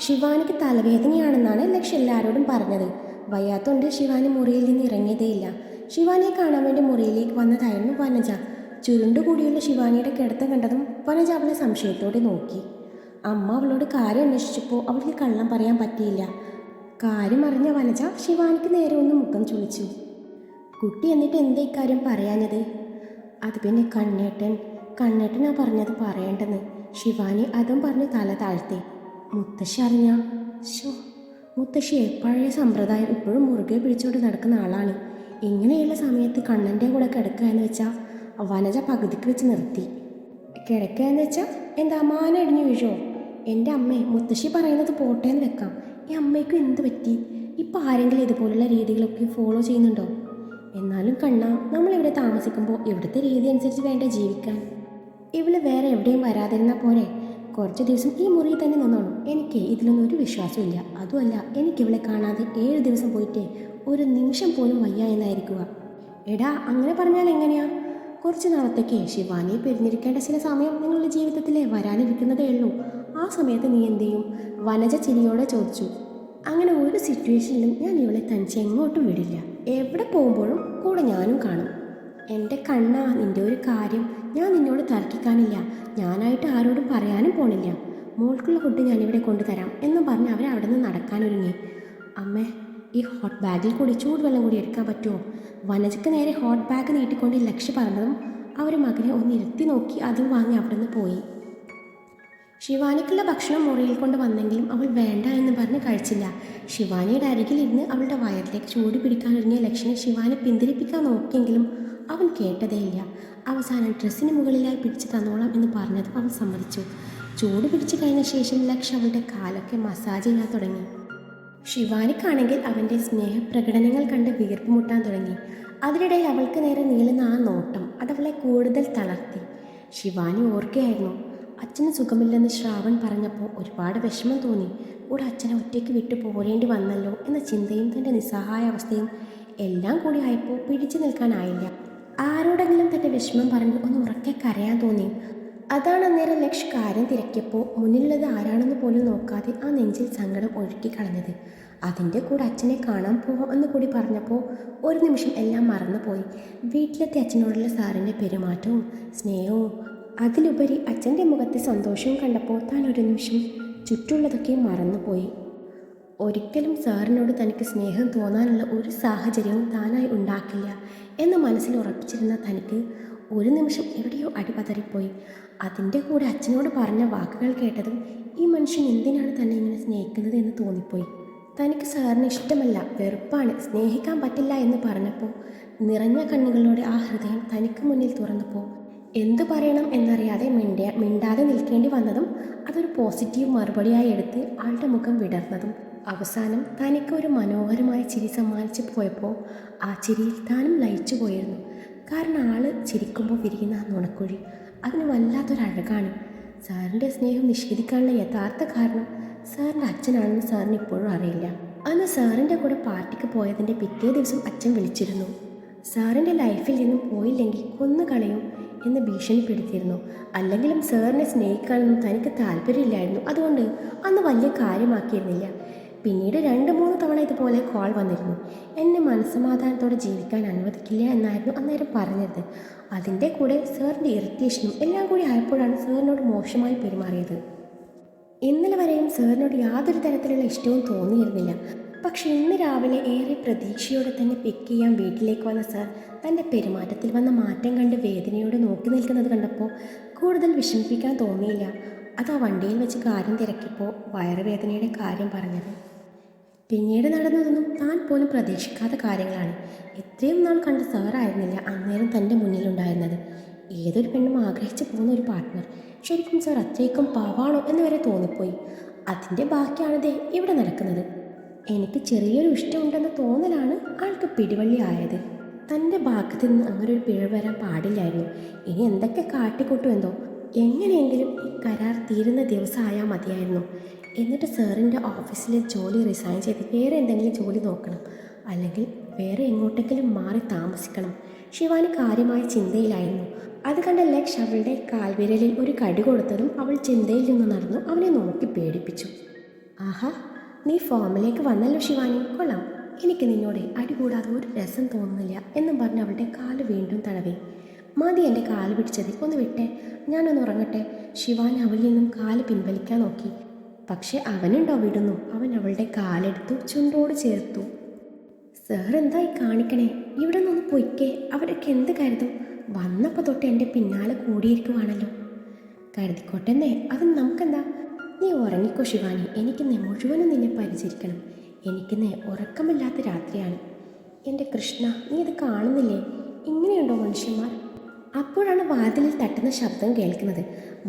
ശിവാനിക്ക് തലവേദനയാണെന്നാണ് ലക്ഷ്യ എല്ലാവരോടും പറഞ്ഞത്. വയ്യാത്തോണ്ട് ശിവാനി മുറിയിൽ നിന്ന് ഇറങ്ങിയതേയില്ല. ശിവാനിയെ കാണാൻ വേണ്ടി മുറിയിലേക്ക് വന്നതായിരുന്നു വനജ. ചുരുണ്ടുകൂടിയുള്ള ശിവാനിയുടെ കിടത്തം കണ്ടതും വനജ അവളെ സംശയത്തോടെ നോക്കി. അമ്മ അവളോട് കാര്യം അന്വേഷിച്ചപ്പോൾ അവൾക്ക് കള്ളം പറയാൻ പറ്റിയില്ല. കാര്യം അറിഞ്ഞ വനജ ശിവാനിക്ക് നേരെ ഒന്ന് മുഖം ചുളിച്ചു. കുട്ടി എന്നിട്ട് എന്താ ഇക്കാര്യം പറയാഞ്ഞത്? അത് പിന്നെ കണ്ണേട്ടനാ പറഞ്ഞത് പറയേണ്ടെന്ന്. ശിവാനി അതും പറഞ്ഞ് തല താഴ്ത്തി. മുത്തശ്ശി അറിഞ്ഞ മുത്തശ്ശിയെ പഴയ സമ്പ്രദായം ഇപ്പോഴും മുറുകെ പിടിച്ചുകൊണ്ട് നടക്കുന്ന ആളാണ്. ഇങ്ങനെയുള്ള സമയത്ത് കണ്ണൻ്റെ കൂടെ കിടക്കുക എന്ന് വെച്ചാൽ വനജ പകുതിക്ക് വെച്ച് നിർത്തി. കിടക്കുക എന്ന് വെച്ചാൽ എന്താ മാന ഇടിഞ്ഞു വീഴോ? എൻ്റെ അമ്മേ, മുത്തശ്ശി പറയുന്നത് പോട്ടേന്ന് വെക്കാം. ഈ അമ്മയ്ക്കും എന്ത് പറ്റി? ഇപ്പം ആരെങ്കിലും ഇതുപോലുള്ള രീതികളൊക്കെ ഫോളോ ചെയ്യുന്നുണ്ടോ? എന്നാലും കണ്ണ, നമ്മളിവിടെ താമസിക്കുമ്പോൾ ഇവിടുത്തെ രീതി അനുസരിച്ച് വേണ്ട ജീവിക്കാൻ. ഇവള് വേറെ എവിടെയും വരാതിരുന്നാൽ പോരെ? കുറച്ച് ദിവസം ഈ മുറിയിൽ തന്നെ നിന്നോളും. എനിക്ക് ഇതിലൊന്നും ഒരു വിശ്വാസമില്ല. അതുമല്ല, എനിക്കിവളെ കാണാതെ 7 ദിവസം പോയിട്ട് ഒരു നിമിഷം പോലും വയ്യ എന്നായിരിക്കുക. എടാ, അങ്ങനെ പറഞ്ഞാൽ എങ്ങനെയാ? കുറച്ച് നാളത്തേക്ക് ശിവാനിയെ പിരിഞ്ഞിരിക്കേണ്ട ചില സമയം നിങ്ങളുടെ ജീവിതത്തിലെ വരാനിരിക്കുന്നതേ ഉള്ളൂ. ആ സമയത്ത് നീ എന്ത് ചെയ്യും? വനജ ചിരിയോടെ ചോദിച്ചു. അങ്ങനെ ഒരു സിറ്റുവേഷനിലും ഞാൻ ഇവളെ തനിച്ച് എങ്ങോട്ടും വിടില്ല. എവിടെ പോകുമ്പോഴും കൂടെ ഞാനും കാണും. എൻ്റെ കണ്ണാ, നിൻ്റെ ഒരു കാര്യം ഞാൻ നിന്നോട് തർക്കിക്കാനില്ല. ഞാനായിട്ട് ആരോടും പറയാനും പോണില്ല. മോൾക്കുള്ള ഫുഡ് ഞാനിവിടെ കൊണ്ടുതരാം എന്നും പറഞ്ഞ് അവരവിടെ നിന്ന് നടക്കാനൊരുങ്ങി. അമ്മേ, ഈ ഹോട്ട് ബാഗിൽ കൂടി ചൂടുവെള്ളം കൂടി എടുക്കാൻ പറ്റുമോ? വനജയ്ക്ക് നേരെ ഹോട്ട് ബാഗ് നീട്ടിക്കൊണ്ട് ലക്ഷ്യ പറഞ്ഞതും അവർ മകനെ ഒന്ന് ഇരുത്തി നോക്കി അതും വാങ്ങി അവിടെ നിന്ന് പോയി. ശിവാനിക്കുള്ള ഭക്ഷണം മുറിയിൽ കൊണ്ട് വന്നെങ്കിലും അവൾ വേണ്ട എന്ന് പറഞ്ഞ് കഴിച്ചില്ല. ശിവാനിയുടെ അരികിലിരുന്ന് അവളുടെ വയറിലേക്ക് ചൂട് പിടിക്കാനൊരുങ്ങിയ ലക്ഷ്യനെ ശിവാനി പിന്തിരിപ്പിക്കാൻ നോക്കിയെങ്കിലും അവൻ കേട്ടതേയില്ല. അവസാനം ഡ്രസ്സിന് മുകളിലായി പിടിച്ച് തന്നോളാം എന്ന് പറഞ്ഞതും അവൾ സമ്മതിച്ചു. ചൂട് പിടിച്ചു കഴിഞ്ഞ ശേഷം ലക്ഷ്യ അവളുടെ കാലൊക്കെ മസാജ് ചെയ്യാൻ തുടങ്ങി. ശിവാനിക്കാണെങ്കിൽ അവൻ്റെ സ്നേഹപ്രകടനങ്ങൾ കണ്ട് വീർപ്പ് മുട്ടാൻ തുടങ്ങി. അതിനിടയിൽ അവൾക്ക് നേരെ നീളുന്ന ആ നോട്ടം അതവളെ കൂടുതൽ തളർത്തി. ശിവാനി ഓർക്കുകയായിരുന്നു, അച്ഛന് സുഖമില്ലെന്ന് ശ്രാവൺ പറഞ്ഞപ്പോൾ ഒരുപാട് വിഷമം തോന്നി. കൂടെ അച്ഛനെ ഒറ്റയ്ക്ക് വിട്ടു പോരേണ്ടി വന്നല്ലോ എന്ന ചിന്തയും തൻ്റെ നിസ്സഹായ അവസ്ഥയും എല്ലാം കൂടി ആയപ്പോൾ പിടിച്ചു നിൽക്കാനായില്ല. ആരോടെങ്കിലും തൻ്റെ വിഷമം പറഞ്ഞ് ഒന്ന് ഉറക്കെ കരയാൻ തോന്നി. അതാണ് അന്നേരം ലക്ഷ്യ കാര്യം തിരക്കിയപ്പോൾ മുന്നിലുള്ളത് ആരാണെന്ന് പോലും നോക്കാതെ ആ നെഞ്ചിൽ സങ്കടം ഒഴുക്കി കളഞ്ഞത്. അതിൻ്റെ കൂടെ അച്ഛനെ കാണാൻ പോവാം എന്ന് കൂടി പറഞ്ഞപ്പോൾ ഒരു നിമിഷം എല്ലാം മറന്നുപോയി. വീട്ടിലെത്തി അച്ഛനോടുള്ള സാറിൻ്റെ പെരുമാറ്റവും സ്നേഹവും അതിലുപരി അച്ഛൻ്റെ മുഖത്തെ സന്തോഷവും കണ്ടപ്പോൾ താൻ ഒരു നിമിഷം ചുറ്റുള്ളതൊക്കെയും മറന്നുപോയി. ഒരിക്കലും സാറിനോട് തനിക്ക് സ്നേഹം തോന്നാനുള്ള ഒരു സാഹചര്യവും താനായി ഉണ്ടാക്കില്ല എന്ന് മനസ്സിൽ ഉറപ്പിച്ചിരുന്ന തനിക്ക് ഒരു നിമിഷം എവിടെയോ അടിപതറിപ്പോയി. അതിൻ്റെ കൂടെ അച്ഛനോട് പറഞ്ഞ വാക്കുകൾ കേട്ടതും ഈ മനുഷ്യൻ എന്തിനാണ് തന്നെ ഇങ്ങനെ സ്നേഹിക്കുന്നത് എന്ന് തോന്നിപ്പോയി. തനിക്ക് സാറിന് ഇഷ്ടമല്ല, വെറുപ്പാണ്, സ്നേഹിക്കാൻ പറ്റില്ല എന്ന് പറഞ്ഞപ്പോൾ നിറഞ്ഞ കണ്ണുകളോടെ ആ ഹൃദയം തനിക്ക് മുന്നിൽ തുറന്നപ്പോൾ എന്തു പറയണം എന്നറിയാതെ മിണ്ടാതെ നിൽക്കേണ്ടി വന്നതും അതൊരു പോസിറ്റീവ് മറുപടിയായി എടുത്ത് ആളുടെ മുഖം വിടർന്നതും അവസാനം തനിക്ക് ഒരു മനോഹരമായ ചിരി സമ്മാനിച്ചു പോയപ്പോൾ ആ ചിരിയിൽ താനും ലയിച്ചു പോയിരുന്നു. കാരണം ആള് ചിരിക്കുമ്പോൾ വിരിയുന്ന നുണക്കുഴി അതിന് വല്ലാത്തൊരഴകാണ്. സാറിൻ്റെ സ്നേഹം നിഷേധിക്കാനുള്ള യഥാർത്ഥ കാരണം സാറിൻ്റെ അച്ഛനാണെന്ന് സാറിന് ഇപ്പോഴും അറിയില്ല. അന്ന് സാറിൻ്റെ കൂടെ പാർട്ടിക്ക് പോയതിൻ്റെ പിറ്റേ ദിവസം അച്ഛൻ വിളിച്ചിരുന്നു. സാറിൻ്റെ ലൈഫിൽ നിന്നും പോയില്ലെങ്കിൽ കൊന്നുകളയും എന്ന് ഭീഷണിപ്പെടുത്തിയിരുന്നു. അല്ലെങ്കിലും സാറിനെ സ്നേഹിക്കാനൊന്നും തനിക്ക് താല്പര്യമില്ലായിരുന്നു. അതുകൊണ്ട് അന്ന് വലിയ കാര്യമാക്കിയിരുന്നില്ല. പിന്നീട് 2-3 തവണ ഇതുപോലെ കോൾ വന്നിരുന്നു. എന്നെ മനസ്സമാധാനത്തോടെ ജീവിക്കാൻ അനുവദിക്കില്ല എന്നായിരുന്നു അന്നേരം പറഞ്ഞത്. അതിൻ്റെ കൂടെ സാറിൻ്റെ ഇറിറ്റേഷനും എല്ലാം കൂടി ആയപ്പോഴാണ് സാറിനോട് മോശമായി പെരുമാറിയത്. ഇന്നലെ വരെയും സാറിനോട് യാതൊരു തരത്തിലുള്ള ഇഷ്ടവും തോന്നിയിരുന്നില്ല. പക്ഷെ ഇന്ന് രാവിലെ ഏറെ പ്രതീക്ഷയോടെ തന്നെ പിക്ക് ചെയ്യാൻ വീട്ടിലേക്ക് വന്ന സാർ തൻ്റെ പെരുമാറ്റത്തിൽ വന്ന മാറ്റം കണ്ട് വേദനയോടെ നോക്കി നിൽക്കുന്നത് കണ്ടപ്പോൾ കൂടുതൽ വിഷമിപ്പിക്കാൻ തോന്നിയില്ല. അത് ആ വണ്ടിയിൽ വെച്ച് കാര്യം തിരക്കിയപ്പോൾ വയറുവേദനയുടെ കാര്യം പറഞ്ഞത്. പിന്നീട് നടന്നതൊന്നും താൻ പോലും പ്രതീക്ഷിക്കാത്ത കാര്യങ്ങളാണ്. ഇത്രയും നാൾ കണ്ട സാറായിരുന്നില്ല അന്നേരം തൻ്റെ മുന്നിലുണ്ടായിരുന്നത്. ഏതൊരു പെണ്ണും ആഗ്രഹിച്ചു പോകുന്ന ഒരു പാർട്ട്ണർ. ശരിക്കും സാർ അത്രയ്ക്കും പാവാണോ എന്ന് വരെ തോന്നിപ്പോയി. അതിൻ്റെ ബാക്കിയാണിതേ ഇവിടെ നടക്കുന്നത്. എനിക്ക് ചെറിയൊരു ഇഷ്ടമുണ്ടെന്ന തോന്നലാണ് ആൾക്ക് പിടിവള്ളി ആയത്. തൻ്റെ ഭാഗത്ത് നിന്ന് അങ്ങനെ ഒരു പിഴവ് വരാൻ പാടില്ലായിരുന്നു. ഇനി എന്തൊക്കെ കാട്ടിക്കൂട്ടുമെന്തോ. എങ്ങനെയെങ്കിലും ഈ കരാർ തീരുന്ന ദിവസമായാൽ മതിയായിരുന്നു. എന്നിട്ട് സാറിൻ്റെ ഓഫീസിലെ ജോലി റിസൈൻ ചെയ്ത് വേറെ എന്തെങ്കിലും ജോലി നോക്കണം, അല്ലെങ്കിൽ വേറെ എങ്ങോട്ടെങ്കിലും മാറി താമസിക്കണം. ശിവാനി കാര്യമായ ചിന്തയിലായിരുന്നു. അത് കണ്ട ലക്ഷ് അവളുടെ കാൽവിരലിൽ ഒരു കടി കൊടുത്തതും അവൾ ചിന്തയിൽ നിന്ന് നടന്നു അവനെ നോക്കി പേടിപ്പിച്ചു. ആഹാ, നീ ഫോമിലേക്ക് വന്നല്ലോ ശിവാനി, കൊള്ളാം. എനിക്ക് നിന്നോട് അടികൂടാതെ ഒരു രസം തോന്നുന്നില്ല എന്നും പറഞ്ഞ് അവളുടെ കാല് വീണ്ടും തടവി. മതി എൻ്റെ കാല് പിടിച്ചത്, ഒന്ന് വിട്ടേ, ഞാനൊന്ന് ഉറങ്ങട്ടെ. ശിവാനി അവളിൽ നിന്നും കാല് പിൻവലിക്കാൻ നോക്കി. പക്ഷെ അവനുണ്ടോ വിടുന്നു. അവൻ അവളുടെ കാലെടുത്തു ചുണ്ടോട് ചേർത്തു. സാർ എന്തായി കാണിക്കണേ? ഇവിടെ നിന്നൊന്ന് പൊയ്ക്കേ. അവരൊക്കെ എന്ത് കരുതും? വന്നപ്പോൾ തൊട്ട് എൻ്റെ പിന്നാലെ കൂടിയിരിക്കുവാണല്ലോ. കരുതിക്കോട്ടെന്നേ, അത് നമുക്കെന്താ. നീ ഉറങ്ങിക്കോ ശിവാനി, എനിക്കിന്ന് മുഴുവനും നിന്നെ പരിചരിക്കണം. എനിക്കിന്ന് ഉറക്കമില്ലാത്ത രാത്രിയാണ്. എൻ്റെ കൃഷ്ണ, നീ ഇത് കാണുന്നില്ലേ? ഇങ്ങനെയുണ്ടോ മനുഷ്യന്മാർ? അപ്പോഴാണ് വാതിലിൽ തട്ടുന്ന ശബ്ദം കേൾക്കുന്നത്.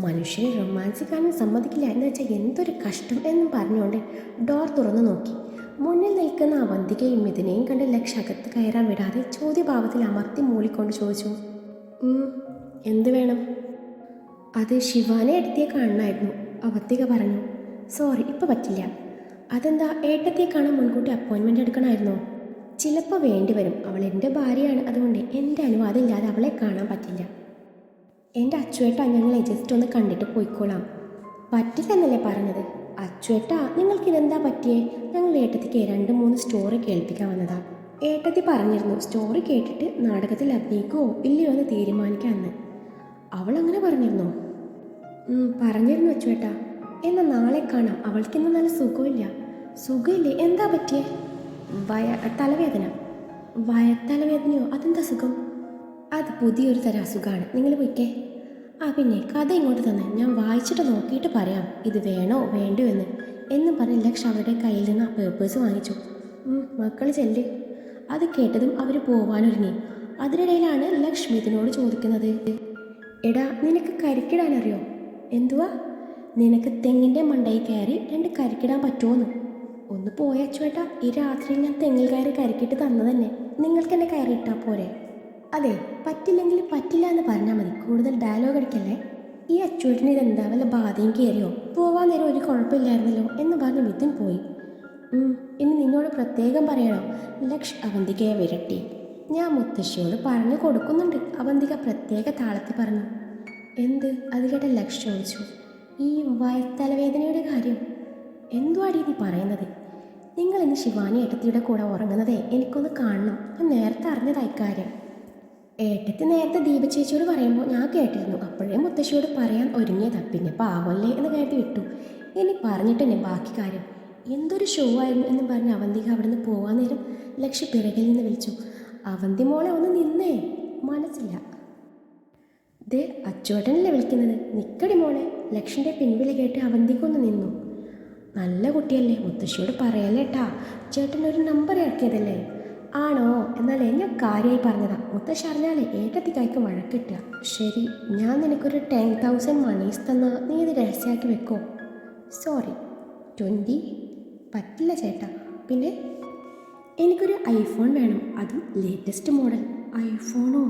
മനുഷ്യനെ റൊമാൻസിക്കാനും സമ്മതിക്കില്ല എന്ന് വെച്ചാൽ എന്തൊരു കഷ്ടം എന്നും പറഞ്ഞുകൊണ്ട് ഡോർ തുറന്നു നോക്കി. മുന്നിൽ നിൽക്കുന്ന അവന്തികയും മിഥുനെയും കണ്ട് ലക്ഷ അകത്ത് കയറാൻ വിടാതെ ചോദ്യഭാവത്തിൽ അമർത്തി മൂളിക്കൊണ്ട് ചോദിച്ചു, എന്ത് വേണം? അത് ശിവാനെ എടുത്തിയെ കാണണമായിരുന്നു, അവന്തിക പറഞ്ഞു. സോറി, ഇപ്പം പറ്റില്ല. അതെന്താ, ഏട്ടത്തിയെ കാണാൻ മുൻകൂട്ടി അപ്പോയിൻമെൻ്റ് എടുക്കണമായിരുന്നോ? ചിലപ്പോൾ വേണ്ടി വരും. അവൾ എൻ്റെ ഭാര്യയാണ്, അതുകൊണ്ട് എൻ്റെ അനുവാദം ഇല്ലാതെ അവളെ കാണാൻ പറ്റില്ല. എൻ്റെ അച്ചുവേട്ടാ, ഞങ്ങളെ ജസ്റ്റ് ഒന്ന് കണ്ടിട്ട് പോയിക്കോളാം. പറ്റില്ലെന്നല്ലേ പറഞ്ഞത്? അച്ചുവേട്ടാ, നിങ്ങൾക്കിതെന്താ പറ്റിയേ? ഞങ്ങൾ ഏട്ടത്തിക്ക് 2-3 സ്റ്റോറി കേൾപ്പിക്കാൻ വന്നതാ. ഏട്ടത്തി പറഞ്ഞിരുന്നു സ്റ്റോറി കേട്ടിട്ട് നാടകത്തിൽ അഭിനയിക്കുമോ ഇല്ലയോ എന്ന് തീരുമാനിക്കാമെന്ന്. അവളങ്ങനെ പറഞ്ഞിരുന്നോ? പറഞ്ഞിരുന്നു അച്ചുവേട്ടാ. എന്നാൽ നാളെ കാണാം. അവൾക്കിന്ന് നല്ല സുഖമില്ല. സുഖമില്ലേ? എന്താ പറ്റിയേ? തലവേദന. തലവേദനയോ? അതെന്താ സുഖം? അത് പുതിയൊരു തരം അസുഖമാണ്. നിങ്ങൾ പോയിക്കേ. പിന്നെ കഥ ഇങ്ങോട്ട് തന്നെ, ഞാൻ വായിച്ചിട്ട് നോക്കിയിട്ട് പറയാം ഇത് വേണോ വേണ്ടോ എന്നും പറഞ്ഞ് ലക്ഷ അവരുടെ കയ്യിൽ നിന്ന് ആ പേപ്പേഴ്സ് വാങ്ങിച്ചു. മക്കൾ ചെല്ല്. അത് കേട്ടതും അവർ പോവാനൊരുങ്ങി. അതിനിടയിലാണ് ലക്ഷ്മി ഇതിനോട് ചോദിക്കുന്നത്, എടാ, നിനക്ക് കരിക്കിടാനറിയോ? എന്തുവാ? നിനക്ക് തെങ്ങിൻ്റെ മണ്ടയിൽ കയറി 2 കരിക്കിടാൻ പറ്റുമോന്ന്? ഒന്ന് പോയച്ചുവേട്ടാ, ഈ രാത്രിയിൽ ഞാൻ തെങ്ങിൽ കയറി കരിക്കിട്ട് തന്നു തന്നെ. നിങ്ങൾക്ക് എന്നെ കയറി ഇട്ടാൽ പോരെ? അതെ, പറ്റില്ലെങ്കിൽ പറ്റില്ല എന്ന് പറഞ്ഞാൽ മതി. കൂടുതൽ ഡയലോഗ് അടിക്കല്ലേ. ഈ അച്ചുവേട്ടിന് ഇതെന്താ, വല്ല ബാധയും കയറിയോ? പോവാൻ നേരം ഒരു കുഴപ്പമില്ലായിരുന്നല്ലോ എന്ന് പറഞ്ഞ് മിഥുൻ പോയി. ഇനി നിന്നോട് പ്രത്യേകം പറയണോ? ലക്ഷ് അവന്തികയെ വിരട്ടി. ഞാൻ മുത്തശ്ശിയോട് പറഞ്ഞു കൊടുക്കുന്നുണ്ട്, അവന്തിക പ്രത്യേക താളത്തിൽ പറഞ്ഞു. എന്ത്? അത് കേട്ട ലക്ഷ് ചോദിച്ചു. ഈ വയത്തലവേദനയുടെ കാര്യം എന്തുവാടി നീ പറയുന്നത്? നിങ്ങൾ ഇന്ന് ശിവാനി ഏട്ടത്തിയുടെ കൂടെ ഉറങ്ങുന്നതേ എനിക്കൊന്ന് കാണണം. ഞാൻ നേരത്തെ അറിഞ്ഞതായി കാര്യം. ഏട്ടത്തി നേരത്തെ ദീപ ചേച്ചിയോട് പറയുമ്പോൾ ഞാൻ കേട്ടിരുന്നു. അപ്പോഴേ മുത്തശ്ശിയോട് പറയാൻ ഒരുങ്ങിയതാ. പിന്നെ പാവല്ലേ എന്ന് കരുതി വിട്ടു. ഇനി പറഞ്ഞിട്ടെന്നെ ബാക്കി കാര്യം. എന്തൊരു ഷോ ആയിരുന്നു എന്ന് പറഞ്ഞ് അവന്തിക അവിടെ നിന്ന് പോകാൻ നേരം ലക്ഷ്യ പിറകിൽ നിന്ന് വിളിച്ചു, അവന്തി മോളെ ഒന്ന് നിന്നേ. മനസ്സില്ല. ദേ അച്ചുവേട്ടനല്ലേ വിളിക്കുന്നത്, നിക്കടി മോളെ. ലക്ഷ്യൻ്റെ പിൻവിളി കേട്ട് അവന്തിക്കൊന്ന് നിന്നു. നല്ല കുട്ടിയല്ലേ, മുത്തശ്ശിയോട് പറയല്ലേട്ടാ. ചേട്ടനൊരു നമ്പർ ഇറക്കിയതല്ലേ? ആണോ? എന്നാലേ ഞാൻ കാര്യമായി പറഞ്ഞതാ. മുത്തശ്ശി അറിഞ്ഞാലേ ഏട്ടത്തിക്കായ്ക്ക് വഴക്കിട്ടുക. ശരി, ഞാൻ നിനക്കൊരു 10,000 മണീസ് തന്നാൽ നീ ഇത് രഹസ്യമാക്കി വെക്കോ? സോറി, 20? പറ്റില്ല ചേട്ടാ. പിന്നെ എനിക്കൊരു ഐഫോൺ വേണം, അതും ലേറ്റസ്റ്റ് മോഡൽ. ഐഫോണോ?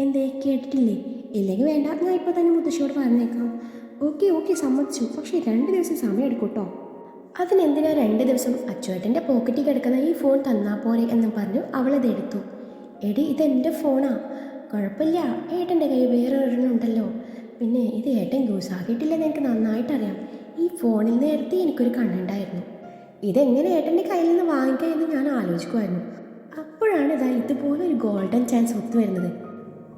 എന്തേ, കേട്ടിട്ടില്ലേ? ഇല്ലെങ്കിൽ വേണ്ട, ഞാൻ ഇപ്പോൾ തന്നെ മുത്തശ്ശിയോട് പറഞ്ഞേക്കാം. ഓക്കെ സമ്മതിച്ചു. പക്ഷേ 2 ദിവസം സമയം എടുക്കും കേട്ടോ. അതിനെന്തിനാ 2 ദിവസം? അച്ചുവേട്ടൻ്റെ പോക്കറ്റിൽ കിടക്കുന്ന ഈ ഫോൺ തന്നാൽ പോരെ എന്നും പറഞ്ഞു അവളത് എടുത്തു. എടി, ഇതെൻ്റെ ഫോണാ. കുഴപ്പമില്ല, ഏട്ടൻ്റെ കൈ വേറെ ഒരെണ്ണമുണ്ടല്ലോ. പിന്നെ ഇത് ഏട്ടൻ യൂസ് ആക്കിയിട്ടില്ലെന്ന് എനിക്ക് നന്നായിട്ടറിയാം. ഈ ഫോണിൽ നേരത്തെ എനിക്കൊരു കണ്ണുണ്ടായിരുന്നു. ഇതെങ്ങനെ ഏട്ടൻ്റെ കയ്യിൽ നിന്ന് വാങ്ങിക്കുക എന്ന് ഞാൻ ആലോചിക്കുമായിരുന്നു. അപ്പോഴാണ് ഇതുപോലെ ഒരു ഗോൾഡൻ ചാൻസ് ഒത്തു വരുന്നത്.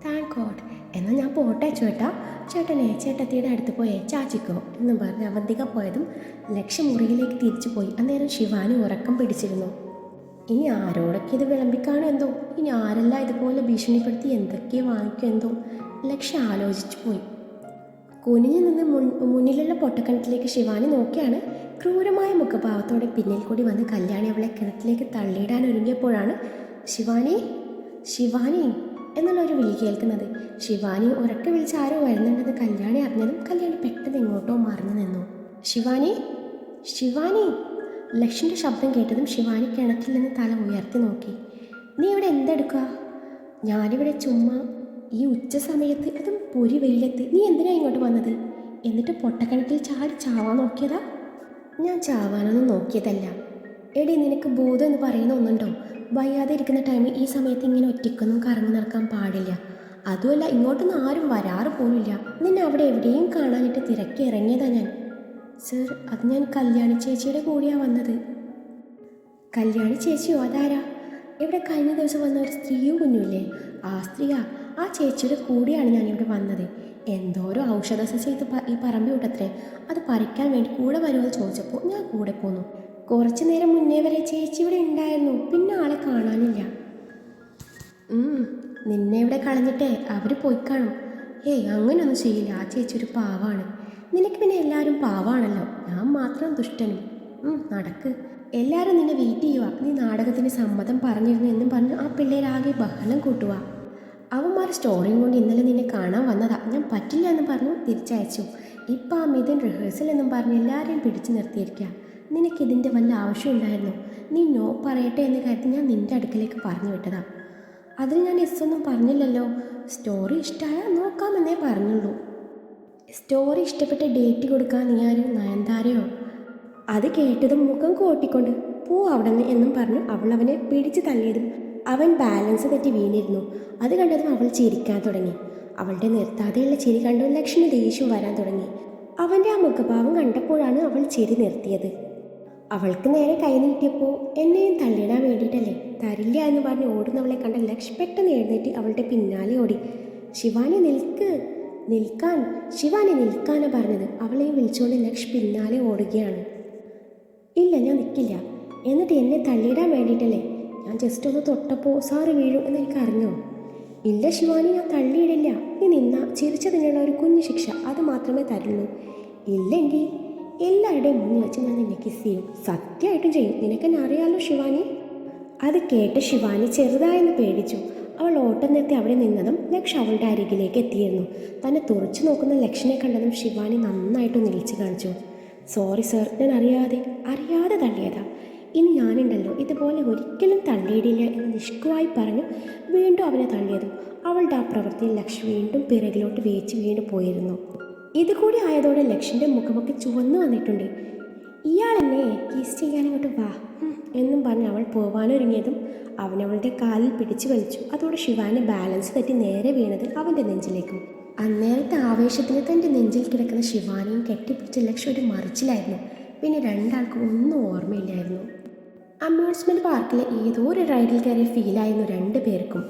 Thank God. എന്നാൽ ഞാൻ പോട്ടെ ചേട്ടാ. ചേട്ടനെ ചേട്ടത്തിയുടെ അടുത്ത് പോയേ ചാച്ചിക്കോ എന്നും പറഞ്ഞ് അവന്തിക പോയതും ലക്ഷ്യ മുറിയിലേക്ക് തിരിച്ചു പോയി. അന്നേരം ശിവാനി ഉറക്കം പിടിച്ചിരുന്നു. ഇനി ആരോടൊക്കെ ഇത് വിളമ്പിക്കാണോ എന്തോ, ഇനി ആരെല്ലാം ഇതുപോലെ ഭീഷണിപ്പെടുത്തി എന്തൊക്കെയോ വാങ്ങിക്കും എന്തോ ലക്ഷ്യ ആലോചിച്ചു പോയി. കുനിഞ്ഞു നിന്ന് മുന്നിലുള്ള പൊട്ടക്കിണറ്റിലേക്ക് ശിവാനി നോക്കിയാണ്. ക്രൂരമായ മുഖഭാവത്തോടെ പിന്നിൽ കൂടി വന്ന് കല്യാണി അവളെ കിണറ്റിലേക്ക് തള്ളിയിടാൻ ഒരുങ്ങിയപ്പോഴാണ് ശിവാനി എന്നുള്ളൊരു വിളി കേൾക്കുന്നത്. ശിവാനി ഉറക്കെ വിളിച്ച് ആരോ വരുന്നുണ്ടെന്ന് കല്യാണി അറിഞ്ഞതും കല്യാണി പെട്ടെന്ന് എങ്ങോട്ടോ മറന്നു നിന്നു. ശിവാനി ലക്ഷ്യൻ്റെ ശബ്ദം കേട്ടതും ശിവാനി കിണറ്റിൽ നിന്ന് തല ഉയർത്തി നോക്കി. നീ ഇവിടെ എന്തെടുക്കുക? ഞാനിവിടെ ചുമ്മാ. ഈ ഉച്ച സമയത്ത്, അതും പൊരി വെയിലത്ത് നീ എന്തിനാ ഇങ്ങോട്ട് വന്നത്? എന്നിട്ട് പൊട്ടക്കിണറ്റിൽ ചാടി ചാവാൻ നോക്കിയതാ? ഞാൻ ചാവാനൊന്നും നോക്കിയതല്ല. എടി, നിനക്ക് ബോധം എന്ന് പറയുന്ന ഒന്നുണ്ടോ? വയ്യാതെ ഇരിക്കുന്ന ടൈമിൽ ഈ സമയത്ത് ഇങ്ങനെ ഒറ്റയ്ക്കൊന്നും കറങ്ങി നടക്കാൻ പാടില്ല. അതുമല്ല, ഇങ്ങോട്ടൊന്നും ആരും വരാറ് പോലുമില്ല. നിന്നെ അവിടെ എവിടെയും കാണാനിട്ട് തിരക്കി ഇറങ്ങിയതാ ഞാൻ. സർ, അത് ഞാൻ കല്യാണി ചേച്ചിയുടെ കൂടെയാണ് വന്നത്. കല്യാണി ചേച്ചിയോ? അതാരാ? ഇവിടെ കഴിഞ്ഞ ദിവസം വന്ന ഒരു സ്ത്രീയും കുഞ്ഞുമില്ലേ, ആ സ്ത്രീയാ. ആ ചേച്ചിയുടെ കൂടെയാണ് ഞാനിവിടെ വന്നത്. എന്തോരോ ഔഷധ സസ്യം ഈ പറമ്പിൽ വിട്ടത്രേ. അത് പറിക്കാൻ വേണ്ടി കൂടെ വരുമെന്ന് ചോദിച്ചപ്പോൾ ഞാൻ കൂടെ പോന്നു. കുറച്ചു നേരം മുന്നേ വരെ ചേച്ചി ഇവിടെ ഉണ്ടായിരുന്നു, പിന്നെ ആളെ കാണാനില്ല. നിന്നെ ഇവിടെ കളഞ്ഞിട്ടേ അവർ പോയി കാണും. ഏയ്, അങ്ങനെയൊന്നും ചെയ്യില്ല. ആ ചേച്ചി ഒരു പാവാണ്. നിനക്ക് പിന്നെ എല്ലാവരും പാവാണല്ലോ, ഞാൻ മാത്രം ദുഷ്ടനും. നടക്ക്, എല്ലാവരും നിന്നെ വെയിറ്റ് ചെയ്യുക. നീ നാടകത്തിന് സമ്മതം പറഞ്ഞിരുന്നു എന്നും പറഞ്ഞ് ആ പിള്ളേരാകെ ബഹളം കൂട്ടുക. അവന്മാർ സ്റ്റോറിയും കൊണ്ട് ഇന്നലെ നിന്നെ കാണാൻ വന്നതാ. ഞാൻ പറ്റില്ല എന്ന് പറഞ്ഞു തിരിച്ചയച്ചു. ഇപ്പം ആ മിഥുൻ റിഹേഴ്സൽ എന്നും പറഞ്ഞ് എല്ലാവരെയും പിടിച്ചു നിർത്തിയിരിക്കുക. നിനക്കിതിൻ്റെ വല്ല ആവശ്യമുണ്ടായിരുന്നു? നീ നോ പറയട്ടെ എന്ന് കരുതി ഞാൻ നിൻ്റെ അടുക്കലേക്ക് പറഞ്ഞു വിട്ടതാ. അതിന് ഞാൻ ഒന്നും പറഞ്ഞില്ലല്ലോ. സ്റ്റോറി ഇഷ്ടമായ നോക്കാമെന്നേ പറഞ്ഞുള്ളൂ. സ്റ്റോറി ഇഷ്ടപ്പെട്ട് ഡേറ്റ് കൊടുക്കാൻ നീ ആരും നയൻതാരയോ? അത് കേട്ടതും മുഖം കോട്ടിക്കൊണ്ട് പോ അവിടെ നിന്ന് എന്നും പറഞ്ഞു അവൾ അവനെ പിടിച്ചു തള്ളിയതും അവൻ ബാലൻസ് തെറ്റി വീണിരുന്നു. അത് കണ്ടതും അവൾ ചിരിക്കാൻ തുടങ്ങി. അവളുടെ നിർത്താതെയുള്ള ചിരി കണ്ടു ലക്ഷ്മി ദേഷ്യം വരാൻ തുടങ്ങി. അവൻ്റെ ആ മുഖഭാവം കണ്ടപ്പോഴാണ് അവൾ ചിരി നിർത്തിയത്. അവൾക്ക് നേരെ കൈ നീട്ടിയപ്പോൾ എന്നെയും തള്ളിയിടാൻ വേണ്ടിയിട്ടല്ലേ, തരില്ല എന്ന് പറഞ്ഞ് ഓടുന്നവളെ കണ്ട ലക്ഷ് പെട്ടെന്ന് എഴുന്നേറ്റ് അവളുടെ പിന്നാലെ ഓടി. ശിവാനി നിൽക്കാൻ ശിവാനി നിൽക്കാനാണ് പറഞ്ഞത്. അവളെയും വിളിച്ചുകൊണ്ട് ലക്ഷ് പിന്നാലെ ഓടുകയാണ്. ഇല്ല, ഞാൻ നിൽക്കില്ല. എന്നിട്ട് എന്നെ തള്ളിയിടാൻ വേണ്ടിയിട്ടല്ലേ? ഞാൻ ജസ്റ്റ് ഒന്ന് തൊട്ടപ്പോൾ സാറ് വീഴും എന്ന് എനിക്കറിഞ്ഞോ? ഇല്ല ശിവാനി, ഞാൻ തള്ളിയിടില്ല. നീ നിന്ന ചിരിച്ചതിനുള്ള ഒരു കുഞ്ഞു ശിക്ഷ അത് മാത്രമേ തരുള്ളൂ. ഇല്ലെങ്കിൽ എല്ലാവരുടെയും മുന്നിൽ വെച്ച് ഞാൻ നിന്നെ കിസ് ചെയ്യും. സത്യമായിട്ടും ചെയ്യും. നിനക്കെന്നെ അറിയാലോ ശിവാനി. അത് കേട്ട് ശിവാനി ചെറുതായെന്ന് പേടിച്ചു. അവൾ ഓട്ടം നിർത്തി അവിടെ നിന്നതും ലക്ഷ് അവളുടെ അരികിലേക്ക് എത്തിയിരുന്നു. തന്നെ തുറച്ചു നോക്കുന്ന ലക്ഷിനെ കണ്ടതും ശിവാനി നന്നായിട്ട് നിൽച്ചു കാണിച്ചു. സോറി സർ, ഞാൻ അറിയാതെ തള്ളിയതാ. ഇനി ഞാനുണ്ടല്ലോ ഇതുപോലെ ഒരിക്കലും തള്ളിയിടില്ല എന്ന് നിഷ്കുവായി പറഞ്ഞു വീണ്ടും അവനെ തള്ളിയതും അവളുടെ ആ പ്രവൃത്തിയിൽ ലക്ഷ് വീണ്ടും പിറകിലോട്ട് വീണ്ടും പോയിരുന്നു. ഇതുകൂടി ആയതോടെ ലക്ഷിൻ്റെ മുഖമൊക്കെ ചുവന്നു വന്നിട്ടുണ്ട്. ഇയാളെന്നെ കിസ് ചെയ്യാനിങ്ങോട്ട് വാ എന്നും പറഞ്ഞ് അവൾ പോവാനൊരുങ്ങിയതും അവനവളുടെ കാലിൽ പിടിച്ചു വലിച്ചു. അതോടെ ശിവാനി ബാലൻസ് തെറ്റി നേരെ വീണത് അവൻ്റെ നെഞ്ചിലേക്കും. അന്നേരത്തെ ആവേശത്തിന് തൻ്റെ നെഞ്ചിൽ കിടക്കുന്ന ശിവാനിയും കെട്ടിപ്പിടിച്ച ലക്ഷ്യം ഒരു മറിച്ചിലായിരുന്നു. പിന്നെ രണ്ടാൾക്കും ഒന്നും ഓർമ്മയില്ലായിരുന്നു. അമ്യൂസ്മെൻറ്റ് പാർക്കിലെ ഏതോ ഒരു റൈഡിൽ കയറിയ ഫീലായിരുന്നു രണ്ടു പേർക്കും.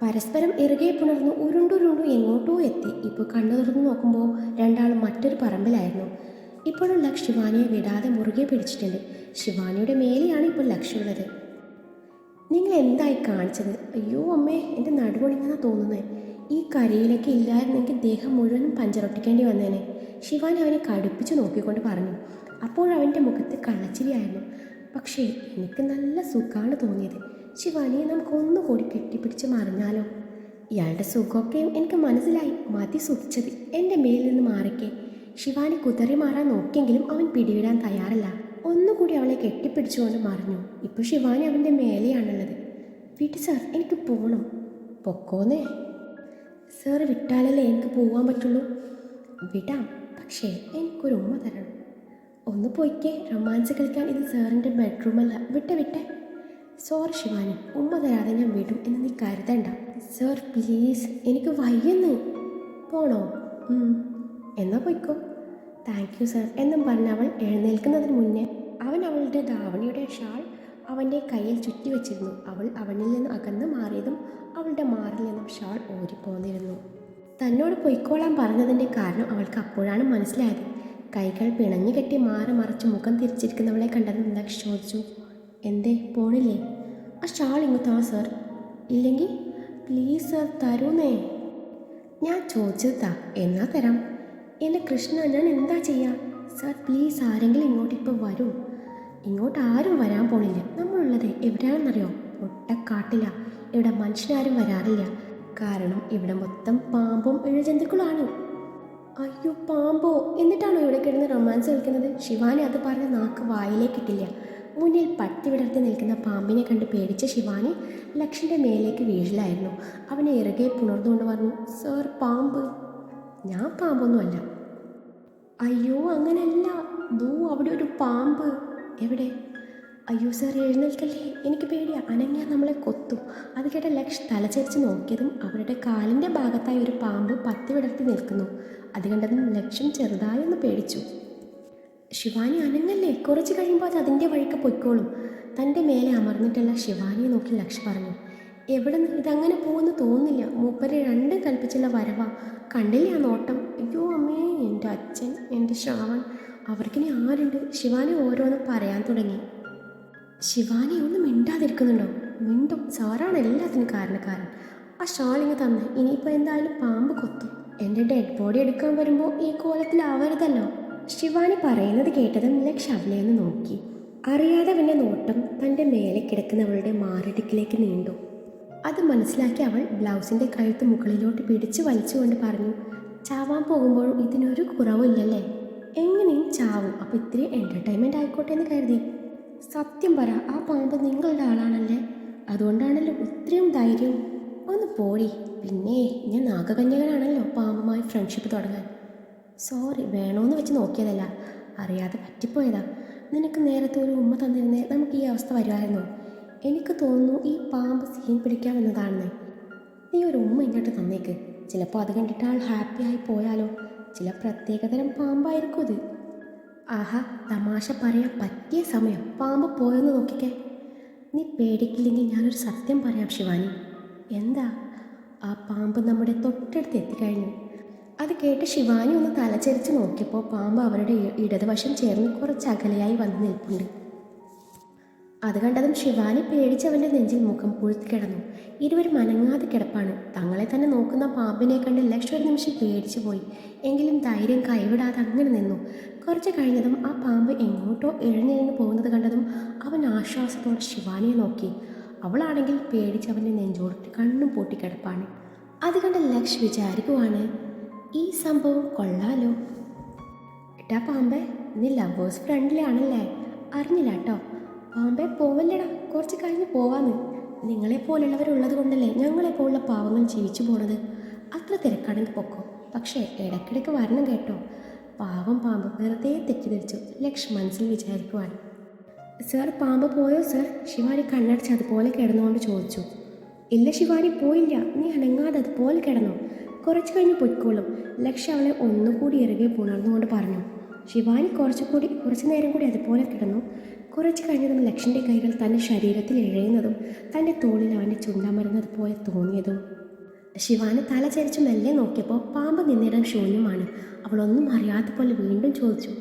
പരസ്പരം ഇറുകെ പുണർന്നു ഉരുണ്ടുരുണ്ടു എങ്ങോട്ടോ എത്തി. ഇപ്പോൾ കണ്ണു തുറന്നു നോക്കുമ്പോൾ രണ്ടാളും മറ്റൊരു പറമ്പിലായിരുന്നു. ഇപ്പോഴും ലക്ഷ് ശിവാനിയെ വിടാതെ മുറുകെ പിടിച്ചിട്ടുണ്ട്. ശിവാനിയുടെ മേലെയാണ് ഇപ്പോൾ ലക്ഷ്യമുള്ളത്. നിങ്ങൾ എന്തായി കാണിച്ചത്? അയ്യോ അമ്മേ, എൻ്റെ നടുവൊടിങ്ങാന്നാണ് തോന്നുന്നത്. ഈ കരയിലൊക്കെ ഇല്ലായിരുന്നെങ്കിൽ ദേഹം മുഴുവനും പഞ്ചറൊട്ടിക്കേണ്ടി വന്നേനെ. ശിവാനി അവനെ കടുപ്പിച്ച് നോക്കിക്കൊണ്ട് പറഞ്ഞു. അപ്പോഴവൻ്റെ മുഖത്ത് കള്ളച്ചിരിയായിരുന്നു. പക്ഷേ എനിക്ക് നല്ല സുഖമാണ് തോന്നിയത്. ശിവാനിയെ നമുക്കൊന്നുകൂടി കെട്ടിപ്പിടിച്ച് മറിഞ്ഞാലോ? ഇയാളുടെ സുഖമൊക്കെയും എനിക്ക് മനസ്സിലായി. മതി സുഖിച്ചത്, എൻ്റെ മേലിൽ നിന്ന് മാറിക്കേ. ശിവാനി കുതറി മാറാൻ നോക്കിയെങ്കിലും അവൻ പിടിവിടാൻ തയ്യാറല്ല. ഒന്നുകൂടി അവളെ കെട്ടിപ്പിടിച്ചുകൊണ്ട് മറിഞ്ഞു. ഇപ്പോൾ ശിവാനി അവൻ്റെ മേലെയാണുള്ളത്. വിട്ട് സാർ, എനിക്ക് പോകണം. പൊക്കോന്നേ. സാർ വിട്ടാലല്ലേ എനിക്ക് പോകാൻ പറ്റുള്ളൂ. വിടാം, പക്ഷേ എനിക്കൊരു ഉമ്മ തരണം. ഒന്ന് പോയിക്കേ, റൊമാൻസ് കളിക്കാൻ ഇത് സാറിൻ്റെ ബെഡ്റൂമല്ല. വിട്ടെ. സോറി ശിവാനി, ഉമ്മ തരാതെ ഞാൻ വിടും എന്ന് നീ കരുതണ്ട. സാർ പ്ലീസ്, എനിക്ക് വയ്യെന്ന്. പോണോ? എന്നാ പോയിക്കോ. താങ്ക് യു സാർ എന്നും പറഞ്ഞ് അവൾ എഴുന്നേൽക്കുന്നതിന് മുന്നേ അവൻ അവളുടെ ധാവണിയുടെ ഷാൾ അവൻ്റെ കയ്യിൽ ചുറ്റി വെച്ചിരുന്നു. അവൾ അവനിൽ നിന്ന് അകന്ന് മാറിയതും അവളുടെ മാറിൽ നിന്നും ഷാൾ ഓരിപ്പോന്നിരുന്നു. തന്നോട് പൊയ്ക്കോളാൻ പറഞ്ഞതിൻ്റെ കാരണം അവൾക്ക് അപ്പോഴാണ് മനസ്സിലായത്. കൈകൾ പിണഞ്ഞു കെട്ടി മറച്ച് മുഖം തിരിച്ചിരിക്കുന്നവളെ കണ്ടതും ലക്ഷ് ചോദിച്ചു, എന്തേ പോണില്ലേ? ആ ഷാൾ ഇങ്ങോട്ടാ സാർ. ഇല്ലെങ്കിൽ പ്ലീസ് സാർ തരൂന്നേ. ഞാൻ ചോദിച്ചതാ, എന്നാ തരാം. എൻ്റെ കൃഷ്ണ, ഞാൻ എന്താ ചെയ്യാ? സാർ പ്ലീസ്, ആരെങ്കിലും ഇങ്ങോട്ടിപ്പോൾ വരൂ. ഇങ്ങോട്ട് ആരും വരാൻ പോണില്ല. നമ്മളുള്ളത് എവിടെയാണെന്നറിയോ? ഒട്ടക്കാട്ടില്ല. ഇവിടെ മനുഷ്യരാരും വരാറില്ല. കാരണം ഇവിടെ മൊത്തം പാമ്പും ഇഴജന്തുക്കളാണ്. അയ്യോ, പാമ്പോ? എന്നിട്ടാണോ ഇവിടെ കിടന്ന് റൊമാൻസ് കളിക്കുന്നത്? ശിവാനി അത് പറഞ്ഞ് നാക്ക് വായിലേക്കിട്ടില്ല. മുന്നിൽ പട്ടി വിടർത്തി നിൽക്കുന്ന പാമ്പിനെ കണ്ട് പേടിച്ച ശിവാനി ലക്ഷിൻ്റെ മേലേക്ക് വീഴിലായിരുന്നു. അവനെ ഇറുകെ പുണർന്നുകൊണ്ട് പറഞ്ഞു, സാർ പാമ്പ്. ഞാൻ പാമ്പൊന്നുമല്ല. അയ്യോ അങ്ങനെയല്ല, ദൂ അവിടെ ഒരു പാമ്പ്. എവിടെ? അയ്യോ സാർ എഴുന്നേൽക്കല്ലേ, എനിക്ക് പേടിയാ. അനങ്ങിയാൽ നമ്മളെ കൊത്തും. അത് കേട്ട ലക്ഷ് തലചരിച്ച് നോക്കിയതും അവരുടെ കാലിൻ്റെ ഭാഗത്തായി ഒരു പാമ്പ് പത്തി വിടർത്തി നിൽക്കുന്നു. അത് കണ്ടതും ലക്ഷ്യം ചെറുതായി ഒന്ന് പേടിച്ചു. ശിവാനി അനങ്ങല്ലേ, കുറച്ച് കഴിയുമ്പോൾ അത് അതിൻ്റെ വഴിക്ക് പൊയ്ക്കോളും. തൻ്റെ മേലെ അമർന്നിട്ടുള്ള ശിവാനിയെ നോക്കി ലക്ഷ് പറഞ്ഞു. എവിടെ നിന്ന് ഇതങ്ങനെ പോകുമെന്ന് തോന്നുന്നില്ല. മൂപ്പരെ രണ്ടും കൽപ്പിച്ചുള്ള വരവാ. കണ്ടില്ലേ ആ നോട്ടം? അയ്യോ അമ്മേ, എൻ്റെ അച്ഛൻ, എൻ്റെ ശ്രാവൺ, അവർക്കിനി ആരുണ്ട്? ശിവാനി ഓരോന്ന് പറയാൻ തുടങ്ങി. ശിവാനി ഒന്നും മിണ്ടാതിരിക്കുന്നുണ്ടോ? മിണ്ടും, സാറാണ് എല്ലാത്തിനും കാരണക്കാരൻ. ആ ഷാളിങ് തന്നെ, ഇനിയിപ്പോൾ എന്തായാലും പാമ്പ് കൊത്തും. എൻ്റെ ഡെഡ് ബോഡി എടുക്കാൻ വരുമ്പോൾ ഈ കോലത്തിലാവരുതല്ലോ. ശിവാനി പറയുന്നത് കേട്ടതും ലക്ഷ് അവളെയൊന്ന് നോക്കി. അറിയാതെ അവൻ്റെ നോട്ടം തൻ്റെ മേലെ കിടക്കുന്നവളുടെ മാറിടുക്കിലേക്ക് നീണ്ടു. അത് മനസ്സിലാക്കി അവൾ ബ്ലൗസിൻ്റെ കഴുത്ത് മുകളിലോട്ട് പിടിച്ചു വലിച്ചുകൊണ്ട് പറഞ്ഞു, ചാവാൻ പോകുമ്പോഴും ഇതിനൊരു കുറവില്ലല്ലേ? എങ്ങനെയും ചാവും, അപ്പോൾ ഇത്തിരി എൻ്റർടൈൻമെൻ്റ് ആയിക്കോട്ടെ എന്ന് കരുതി. സത്യം പറ, ആ പാമ്പ് നിങ്ങളുടെ ആളാണല്ലേ? അതുകൊണ്ടാണല്ലോ ഇത്രയും ധൈര്യം. ഒന്ന് പോടി. പിന്നെ ഞാൻ നാഗകന്യകനാണല്ലോ പാമ്പുമായി ഫ്രണ്ട്ഷിപ്പ് തുടങ്ങാൻ. സോറി, വേണോന്ന് വെച്ച് നോക്കിയതല്ല, അറിയാതെ പറ്റിപ്പോയതാ. നിനക്ക് നേരത്തെ ഒരു ഉമ്മ തന്നിരുന്നേ നമുക്ക് ഈ അവസ്ഥ വരുമായിരുന്നോ? എനിക്ക് തോന്നുന്നു ഈ പാമ്പ് സീൻ പിടിക്കാമെന്നതാണെന്ന്. നീ ഒരു ഉമ്മ ഇങ്ങോട്ട് തന്നേക്ക്. ചിലപ്പോൾ അത് കണ്ടിട്ട് ആൾ ഹാപ്പിയായി പോയാലോ? ചില പ്രത്യേകതരം പാമ്പായിരിക്കും ഇത്. ആഹാ, തമാശ പറയാൻ പറ്റിയ സമയം. പാമ്പ് പോയെന്ന് നോക്കിക്കേ. നീ പേടിക്കില്ലെങ്കിൽ ഞാനൊരു സത്യം പറയാം ശിവാനി. എന്താ? ആ പാമ്പ് നമ്മുടെ തൊട്ടടുത്ത് എത്തിക്കഴിഞ്ഞു. അത് കേട്ട് ശിവാനി ഒന്ന് തലചരിച്ച് നോക്കിയപ്പോൾ പാമ്പ് അവരുടെ ഇടതുവശം ചേർന്ന് കുറച്ച് അകലെയായി വന്ന് നിൽപ്പുണ്ട്. അത് കണ്ടതും ശിവാനി പേടിച്ചവൻ്റെ നെഞ്ചിൽ മുഖം പുഴുത്തി കിടന്നു. ഇരുവരും അനങ്ങാതെ കിടപ്പാണ്. തങ്ങളെ തന്നെ നോക്കുന്ന പാമ്പിനെ കണ്ട് ലക്ഷ് ഒരു നിമിഷം പേടിച്ചു പോയി. എങ്കിലും ധൈര്യം കൈവിടാതെ അങ്ങനെ നിന്നു. കുറച്ച് കഴിഞ്ഞതും ആ പാമ്പ് എങ്ങോട്ടോ എഴുന്നേന്ന് പോകുന്നത് കണ്ടതും അവൻ ആശ്വാസത്തോടെ ശിവാനിയെ നോക്കി. അവളാണെങ്കിൽ പേടിച്ച് അവൻ്റെ നെഞ്ചോടിട്ട് കണ്ണും പൂട്ടി കിടപ്പാണ്. അത് കണ്ട് ലക്ഷ് വിചാരിക്കുവാണ്, ഈ സംഭവം കൊള്ളാലോ. ഏട്ടാ പാമ്പേ, നീ ലവേഴ്സ് ഫ്രണ്ടിലാണല്ലേ? അറിഞ്ഞില്ല കേട്ടോ. പാമ്പേ പോവല്ലടാ, കുറച്ച് കഴിഞ്ഞ് പോവാന്ന്. നിങ്ങളെപ്പോലുള്ളവരുള്ളത് കൊണ്ടല്ലേ ഞങ്ങളെപ്പോലുള്ള പാവങ്ങൾ ജീവിച്ചു പോണത്. അത്ര തിരക്കാണെങ്കിൽ പൊക്കോ, പക്ഷേ ഇടയ്ക്കിടയ്ക്ക് വരണം കേട്ടോ. പാവം പാമ്പ് വെറുതെ തെറ്റിദ്ധരിച്ചു ലക്ഷ് മനസ്സിൽ വിചാരിക്കുവാണ്. സാർ പാമ്പ് പോയോ സാർ? ശിവാനി കണ്ണടച്ച് അതുപോലെ കിടന്നുകൊണ്ട് ചോദിച്ചു. ഇല്ല ശിവാനി, പോയില്ല. നീ അനങ്ങാതെ അതുപോലെ കിടന്നു. കുറച്ച് കഴിഞ്ഞ് പൊയ്ക്കോളും. ലക്ഷ് അവളെ ഒന്നുകൂടി ഇറകെ പുണർന്നുകൊണ്ട് പറഞ്ഞു. ശിവാനി കുറച്ചു നേരം കൂടി അതുപോലെ കിടന്നു. കുറച്ച് കഴിഞ്ഞതും ലക്ഷിൻ്റെ കൈകൾ തൻ്റെ ശരീരത്തിൽ ഇഴയുന്നതും തൻ്റെ തോളിൽ അവൻ്റെ ചുണ്ടമരുന്നത് പോലെ തോന്നിയതും ശിവാനി തല ചരിച്ചു മെല്ലെ നോക്കിയപ്പോൾ പാമ്പ് നിന്നിടം ശൂന്യമാണ്. അവളൊന്നും അറിയാത്ത പോലെ വീണ്ടും ചോദിച്ചു,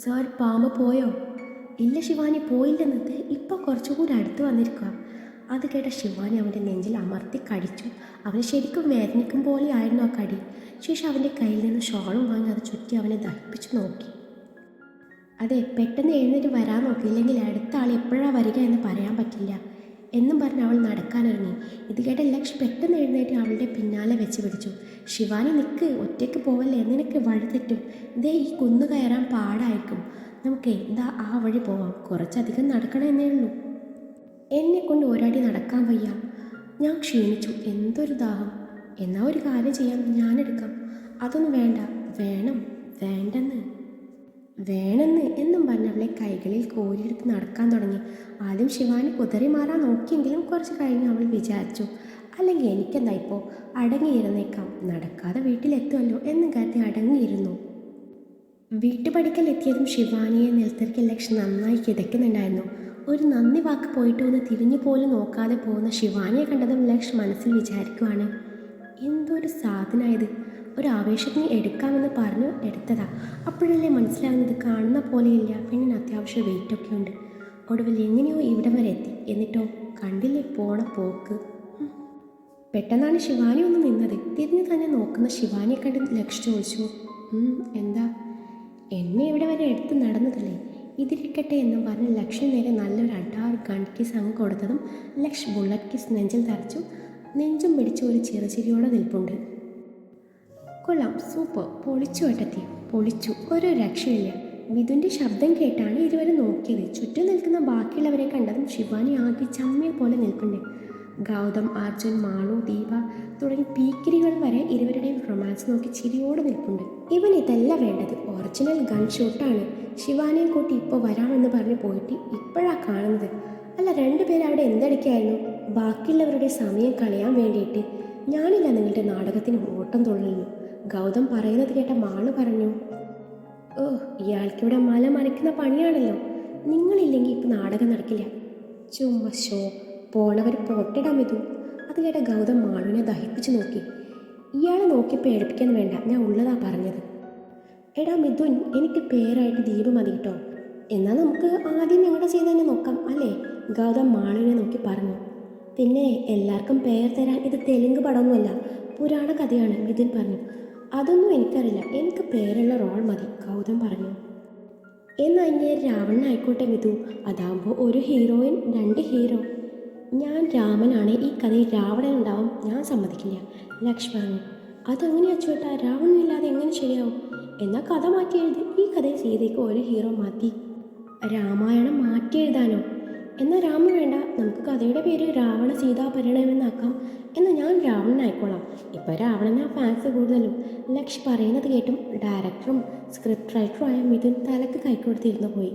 സാർ പാമ്പ് പോയോ? ഇല്ല ശിവാനി, പോയില്ലെന്നത്. ഇപ്പോൾ കുറച്ചുകൂടി അടുത്ത് വന്നിരിക്കുക. അത് കേട്ട ശിവാനി അവൻ്റെ നെഞ്ചിൽ അമർത്തി കടിച്ചു. അവന് ശരിക്കും വേദനിക്കും പോലെയായിരുന്നു ആ കടി. ശേഷം അവൻ്റെ കയ്യിൽ നിന്ന് ഷോളും വാങ്ങി അത് ചുറ്റി അവനെ ദഹിപ്പിച്ചു നോക്കി. അതെ, പെട്ടെന്ന് എഴുന്നേറ്റ് വരാൻ നോക്കിയില്ലെങ്കിൽ അടുത്ത ആൾ എപ്പോഴാണ് വരിക എന്ന് പറയാൻ പറ്റില്ല എന്നും പറഞ്ഞ് അവൾ നടക്കാനിറങ്ങി. ഇത് കേട്ട ലക്ഷ് പെട്ടെന്ന് എഴുന്നേറ്റ് അവളുടെ പിന്നാലെ വെച്ച് പിടിച്ചു. ശിവാനി നിൽക്ക്, ഒറ്റയ്ക്ക് പോവല്ലേ, നിനക്ക് വഴി തെറ്റും. ഇതേ ഈ കുന്നു കയറാൻ പാടായിരിക്കും. നമുക്ക് ഇതാ ആ വഴി പോവാം. കുറച്ചധികം നടക്കണമെന്നേ ഉള്ളൂ. എന്നെക്കൊണ്ട് ഒരടി നടക്കാൻ വയ്യ. ഞാൻ ക്ഷീണിച്ചു. എന്തൊരു ദാഹം. എന്നാൽ ഒരു കാര്യം ചെയ്യാം, ഞാനെടുക്കാം. അതൊന്നും വേണ്ട. വേണം. വേണമെന്ന് എന്നും പറഞ്ഞ് അവളെ കൈകളിൽ കോരിയെടുത്ത് നടക്കാൻ തുടങ്ങി. ആദ്യം ശിവാനി കുതറി മാറാൻ നോക്കിയെങ്കിലും കുറച്ച് കഴിഞ്ഞ് അവൾ വിചാരിച്ചു, അല്ലെങ്കിൽ എനിക്കെന്താ ഇപ്പോൾ, അടങ്ങിയിരുന്നേക്കാം. നടക്കാതെ വീട്ടിലെത്തുമല്ലോ എന്നും കരുതി അടങ്ങിയിരുന്നു. വീട്ടുപടിക്കൽ എത്തിയതും ശിവാനിയെ നിലത്തിറക്കിയ ലക്ഷ് നന്നായി കിതയ്ക്കുന്നുണ്ടായിരുന്നു. ഒരു നന്ദി വാക്ക് പോയിട്ട് ഒന്ന് തിരിഞ്ഞു പോലും നോക്കാതെ പോകുന്ന ശിവാനിയെ കണ്ടതും ലക്ഷ് മനസ്സിൽ വിചാരിക്കുവാണ്, എന്തൊരു സാധനമായത്. ഒരു ആവേശത്തിന് എടുക്കാമെന്ന് പറഞ്ഞു എടുത്തതാ. അപ്പോഴല്ലേ മനസ്സിലാകുന്നത് കാണുന്ന പോലെയില്ല, പെണ്ണിന് അത്യാവശ്യം വെയിറ്റൊക്കെ ഉണ്ട്. ഒടുവിൽ എങ്ങനെയോ ഇവിടം വരെ എത്തി. എന്നിട്ടോ കണ്ടില്ലേ പോണ പോക്ക്. പെട്ടെന്നാണ് ശിവാനി ഒന്ന് നിന്നത്. തിരിഞ്ഞു തന്നെ നോക്കുന്ന ശിവാനിയെ കണ്ട് ലക്ഷ് ചോദിച്ചു, എന്താ? എന്നെ ഇവിടെ വരെ എടുത്ത് നടന്നതല്ലേ, ഇതിരിക്കട്ടെ എന്നും പറഞ്ഞ് ലക്ഷ്മി നേരെ നല്ലൊരു അഡാറ് ഗൺ കിസ് അങ്ങ് കൊടുത്തതും ലക്ഷ് ബുള്ളറ്റ് കിസ് നെഞ്ചിൽ തറച്ചു. നെഞ്ചും പിടിച്ച് ഒരു ചെറുചിരിയോടെ നിൽപ്പുണ്ട്. കൊള്ളാം, സൂപ്പർ, പൊളിച്ചു ഏട്ടത്തി, പൊളിച്ചു, ഒരു രക്ഷയില്ല. മിഥുൻ്റെ ശബ്ദം കേട്ടാണ് ഇരുവരും നോക്കിയത്. ചുറ്റും നിൽക്കുന്ന ബാക്കിയുള്ളവരെ കണ്ടതും ശിവാനി ആകെ ചമ്മിയെ പോലെ നിൽപ്പുണ്ട്. ഗൗതം, അർജുൻ, മാളു, ദീപ തുടങ്ങി പീക്കിരികൾ വരെ ഇരുവരുടെയും റൊമാൻസ് നോക്കി ചിരിയോടെ നിൽപ്പുണ്ട്. ഇവൻ ഇതല്ല വേണ്ടത്, ഒറിജിനൽ ഗൺ ഷൂട്ടാണ്. ശിവാനിയെ കൂട്ടി ഇപ്പോൾ വരാമെന്ന് പറഞ്ഞ് പോയിട്ട് ഇപ്പോഴാണ് കാണുന്നത്. അല്ല, രണ്ടുപേരും അവിടെ എന്തടിക്കായിരുന്നു? ബാക്കിയുള്ളവരുടെ സമയം കളയാൻ വേണ്ടിയിട്ട്. ഞാനില്ല നിങ്ങളുടെ നാടകത്തിന് ഓട്ടം തുള്ളലിന്. ഗൗതം പറയുന്നത് കേട്ട മാള് പറഞ്ഞു, ഓ, ഇയാൾക്കിവിടെ മല മറിക്കുന്ന പണിയാണല്ലോ. നിങ്ങളില്ലെങ്കിൽ ഇപ്പം നാടകം നടക്കില്ല. ചുമ്മാ ഷോ. പോണവർ പോട്ടിടാൻ മിഥുൻ. അത് കേട്ട ഗൗതം മാളുവിനെ ദഹിപ്പിച്ച് നോക്കി. ഇയാളെ നോക്കി പേടിപ്പിക്കാൻ വേണ്ട, ഞാൻ ഉള്ളതാ പറഞ്ഞത്. എടാ മിഥുൻ, എനിക്ക് പേരായിട്ട് ദീപ് മതി കേട്ടോ. എന്നാൽ നമുക്ക് ആദ്യം ഞങ്ങളുടെ ചെയ്ത് തന്നെ നോക്കാം അല്ലേ? ഗൗതം മാളുവിനെ നോക്കി പറഞ്ഞു. പിന്നെ എല്ലാവർക്കും പേർ തരാൻ ഇത് തെലുങ്ക് പടമൊന്നുമല്ല, പുരാണ കഥയാണ്, മിഥുൻ പറഞ്ഞു. അതൊന്നും എനിക്കറിയില്ല, എനിക്ക് പേരുള്ള റോൾ മതി, ഗൗതം പറഞ്ഞു. എന്നാൽ ഇങ്ങനെ രാവണനായിക്കോട്ടെ മിഥു, അതാകുമ്പോൾ ഒരു ഹീറോയിൻ 2 ഹീറോ. ഞാൻ രാമനാണ്, ഈ കഥയിൽ രാവണൻ ഉണ്ടാവും, ഞാൻ സമ്മതിക്കില്ല, ലക്ഷ്മി പറഞ്ഞു. അതെങ്ങനെയാ ചേട്ടാ, രാവണനില്ലാതെ എങ്ങനെ ശരിയാവും? എന്നാൽ കഥ മാറ്റി എഴുതി, ഈ കഥയിൽ സീതയ്ക്ക് ഒരു ഹീറോ മതി. രാമായണം മാറ്റി എഴുതാനോ? എന്നാൽ രാമൻ വേണ്ട, നമുക്ക് കഥയുടെ പേര് രാവണ സീതാ പരിണയമെന്നാക്കാം. എന്നാൽ ഞാൻ രാവണനായിക്കോളാം. ഇപ്പോൾ രാവണനാ ഫാൻസ് കൂടുതലും. ലക്ഷ്മി പറയുന്നത് കേട്ടും ഡയറക്ടറും സ്ക്രിപ്റ്റ് റൈറ്ററുമായ മിഥുൻ തലക്ക് കൈക്കൊടുത്തിരുന്നു പോയി.